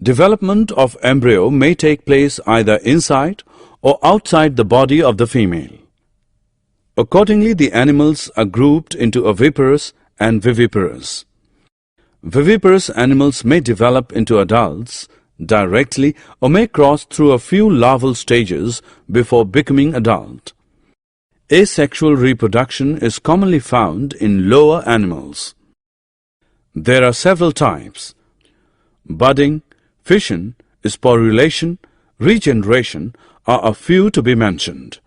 Development of embryo may take place either inside or outside the body of the female. Accordingly, the animals are grouped into oviparous and viviparous. Viviparous animals may develop into adults directly or may cross through a few larval stages before becoming adult. Asexual reproduction is commonly found in lower animals. There are several types. Budding, fission, sporulation, regeneration are a few to be mentioned.